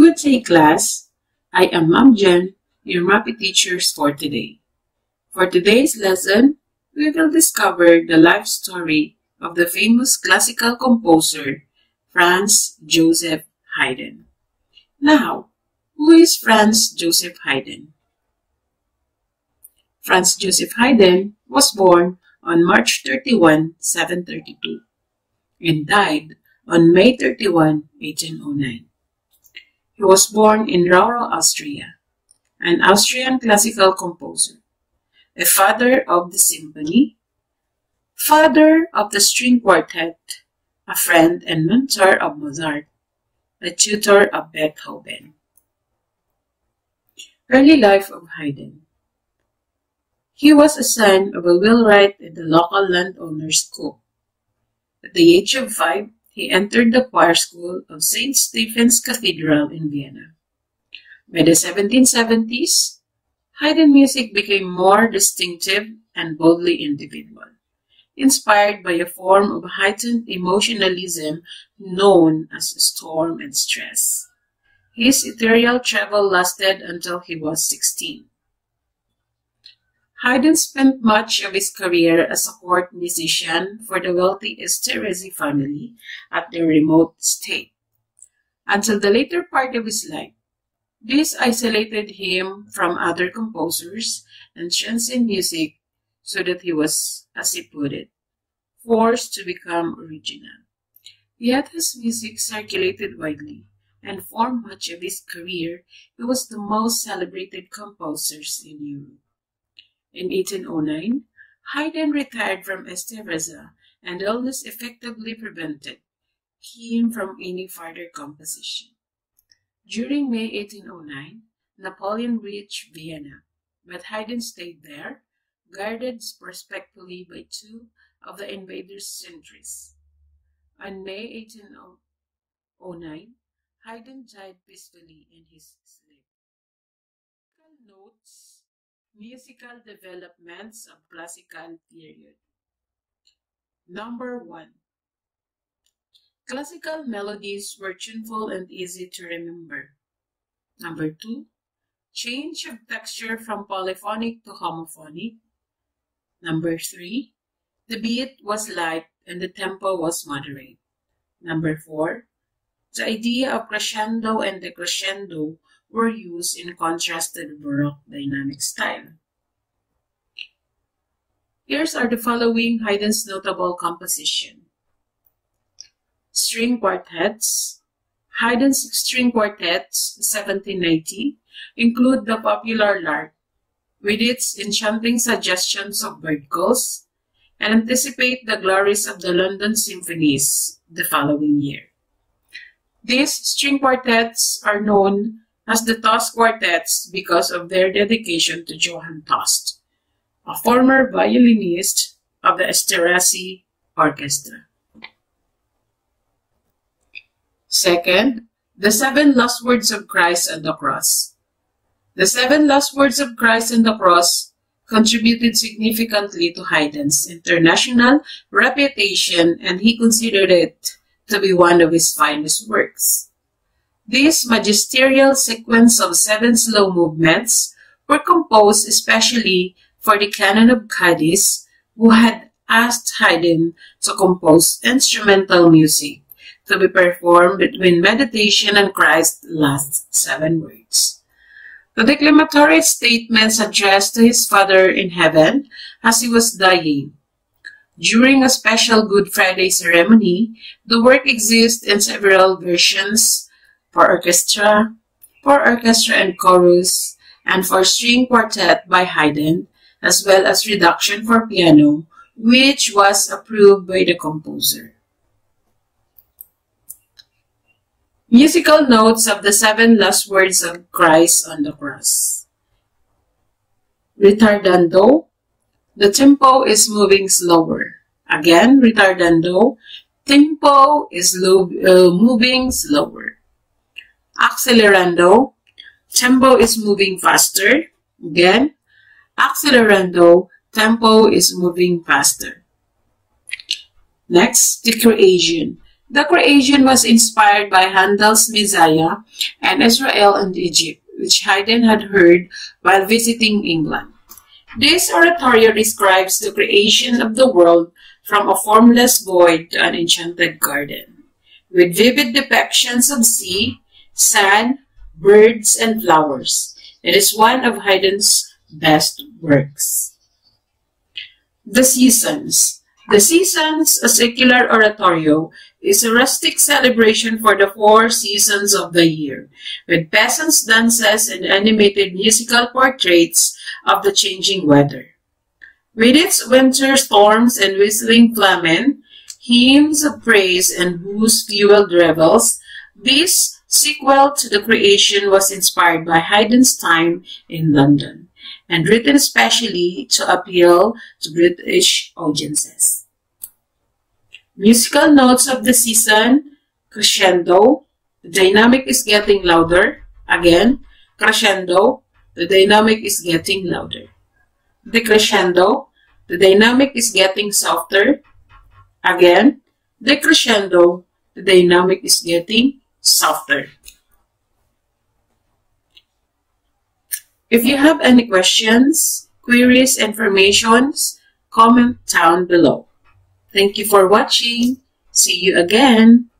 Good day, class. I am Ma'am Jen, your MAPEH teachers for today. For today's lesson, we will discover the life story of the famous classical composer Franz Joseph Haydn. Now, who is Franz Joseph Haydn? Franz Joseph Haydn was born on March 31, 1732 and died on May 31, 1809. He was born in rural Austria, an Austrian classical composer, a father of the symphony, father of the string quartet, a friend and mentor of Mozart, a tutor of Beethoven. Early life of Haydn. He was a son of a wheelwright in the local landowner's school. At the age of 5, he entered the choir school of St. Stephen's Cathedral in Vienna. By the 1770s, Haydn music became more distinctive and boldly individual, inspired by a form of heightened emotionalism known as storm and stress. His ethereal travel lasted until he was 16. Haydn spent much of his career as a court musician for the wealthy Esterhazy family at their remote estate. Until the later part of his life, this isolated him from other composers and trends in music so that he was, as he put it, forced to become original. Yet his music circulated widely, and for much of his career, he was the most celebrated composers in Europe. In 1809, Haydn retired from Esterhazy, and illness effectively prevented him from any further composition. During May 1809, Napoleon reached Vienna, but Haydn stayed there, guarded respectfully by two of the invaders' sentries. On May 1809, Haydn died peacefully in his sleep. Notes. Musical developments of classical period. Number 1. Classical melodies were tuneful and easy to remember. Number 2. Change of texture from polyphonic to homophonic. Number 3. The beat was light and the tempo was moderate. Number 4. The idea of crescendo and decrescendo were used in contrast to the Baroque dynamic style. Here are the following Haydn's notable composition. String quartets. Haydn's string quartets, 1790, include the popular lark, with its enchanting suggestions of bird calls, and anticipate the glories of the London symphonies the following year. These string quartets are known as the Tost quartets because of their dedication to Johann Tost, a former violinist of the Esterhazy Orchestra. Second, the 7 Last Words of Christ on the Cross. The 7 Last Words of Christ on the Cross contributed significantly to Haydn's international reputation, and he considered it to be one of his finest works. This magisterial sequence of 7 slow movements were composed especially for the canon of Cadiz, who had asked Haydn to compose instrumental music to be performed between meditation and Christ's last 7 words. The declamatory statements addressed to his Father in heaven as he was dying. During a special Good Friday ceremony, the work exists in several versions for orchestra and chorus, and for string quartet by Haydn, as well as reduction for piano, which was approved by the composer. Musical notes of the 7 Last Words of Christ on the Cross. Ritardando. The tempo is moving slower. Again, ritardando. Tempo is moving slower. Accelerando. Tempo is moving faster. Again, accelerando. Tempo is moving faster. Next, decreation. The creation was inspired by Handel's Messiah and Israel and Egypt, which Haydn had heard while visiting England. This oratorio describes the creation of the world from a formless void to an enchanted garden, with vivid depictions of sea, sand, birds, and flowers. It is one of Haydn's best works. The Seasons. The Seasons, a secular oratorio, is a rustic celebration for the 4 seasons of the year, with peasants' dances and animated musical portraits of the changing weather. With its winter storms and whistling flamen, hymns of praise and booze-fueled revels, this sequel to the creation was inspired by Haydn's time in London and written specially to appeal to British audiences. Musical notes of the season: crescendo, the dynamic is getting louder. Again, crescendo, the dynamic is getting louder. Decrescendo, the dynamic is getting softer. Again, decrescendo, the dynamic is getting softer. If you have any questions, queries, informations, comment down below. Thank you for watching. See you again.